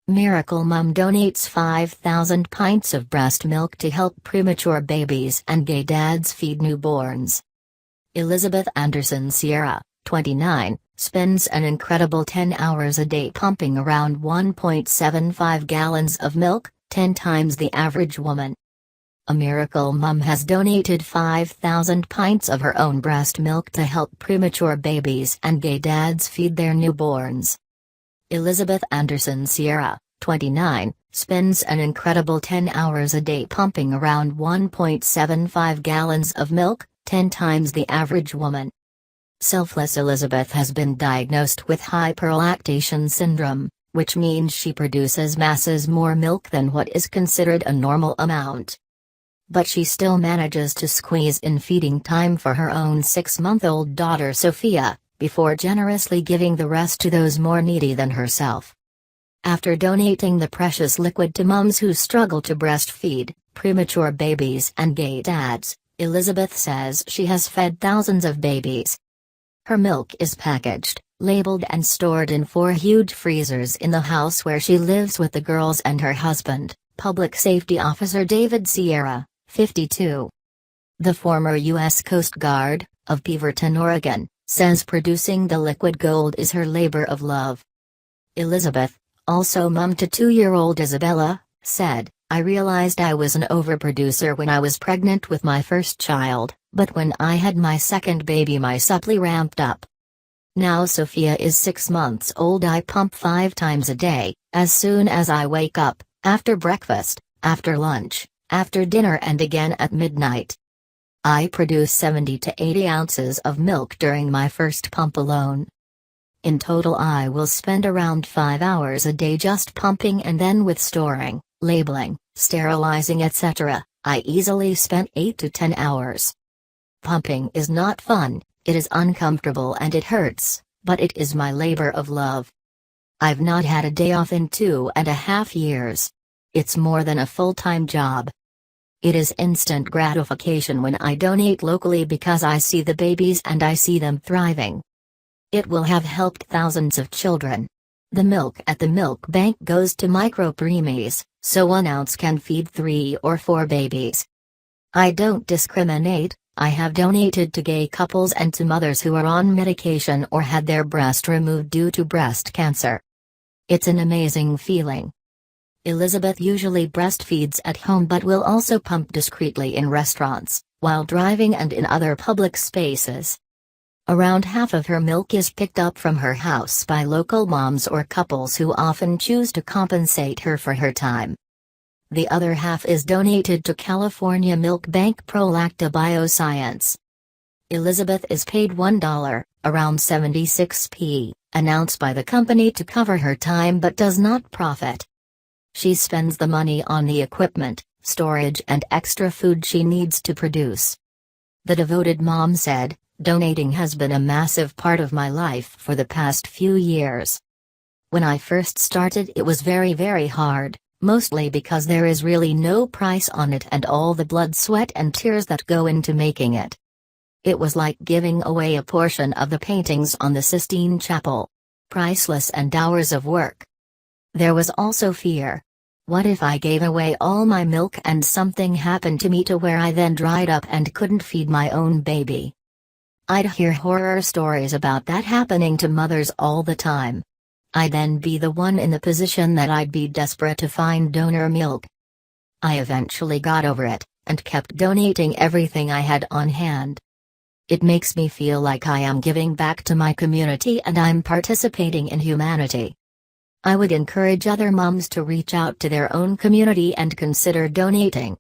Miracle Mom donates 5,000 pints of breast milk to help premature babies and gay dads feed newborns. Elizabeth Anderson Sierra, 29, spends an incredible 10 hours a day pumping around 1.75 gallons of milk, 10 times the average woman. A Miracle Mom has donated 5,000 pints of her own breast milk to help premature babies and gay dads feed their newborns. Elizabeth Anderson Sierra, 29, spends an incredible 10 hours a day pumping around 1.75 gallons of milk, 10 times the average woman. Selfless Elizabeth has been diagnosed with hyperlactation syndrome, which means she produces masses more milk than what is considered a normal amount. But she still manages to squeeze in feeding time for her own 6-month-old daughter Sophia, before generously giving the rest to those more needy than herself. After donating the precious liquid to moms who struggle to breastfeed, premature babies and gay dads, Elizabeth says she has fed thousands of babies. Her milk is packaged, labeled and stored in 4 huge freezers in the house where she lives with the girls and her husband, Public Safety Officer David Sierra, 52. The former U.S. Coast Guard, of Beaverton, Oregon, says producing the liquid gold is her labor of love. Elizabeth, also mom to 2-year-old Isabella, said, "I realized I was an overproducer when I was pregnant with my first child, but when I had my second baby my supply ramped up. Now Sophia is 6 months old. I pump 5 times a day, as soon as I wake up, after breakfast, after lunch, after dinner and again at midnight. I produce 70 to 80 ounces of milk during my first pump alone. In total I will spend around 5 hours a day just pumping, and then with storing, labeling, sterilizing etc., I easily spent 8 to 10 hours. Pumping is not fun, it is uncomfortable and it hurts, but it is my labor of love. I've not had a day off in 2.5 years. It's more than a full-time job. It is instant gratification when I donate locally because I see the babies and I see them thriving. It will have helped thousands of children. The milk at the milk bank goes to micro-preemies, so 1 ounce can feed 3 or 4 babies. I don't discriminate. I have donated to gay couples and to mothers who are on medication or had their breast removed due to breast cancer. It's an amazing feeling." Elizabeth usually breastfeeds at home but will also pump discreetly in restaurants, while driving and in other public spaces. Around half of her milk is picked up from her house by local moms or couples who often choose to compensate her for her time. The other half is donated to California Milk Bank Prolacta Bioscience. Elizabeth is paid $1, around 76p, an ounce by the company to cover her time but does not profit. She spends the money on the equipment, storage and extra food she needs to produce. The devoted mom said, "Donating has been a massive part of my life for the past few years. When I first started it was very hard, mostly because there is really no price on it and all the blood, sweat and tears that go into making it. It was like giving away a portion of the paintings on the Sistine Chapel. Priceless and hours of work. There was also fear. What if I gave away all my milk and something happened to me to where I then dried up and couldn't feed my own baby? I'd hear horror stories about that happening to mothers all the time. I'd then be the one in the position that I'd be desperate to find donor milk. I eventually got over it, and kept donating everything I had on hand. It makes me feel like I am giving back to my community and I'm participating in humanity. I would encourage other moms to reach out to their own community and consider donating.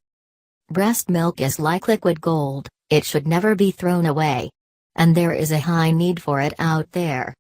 Breast milk is like liquid gold, it should never be thrown away. And there is a high need for it out there.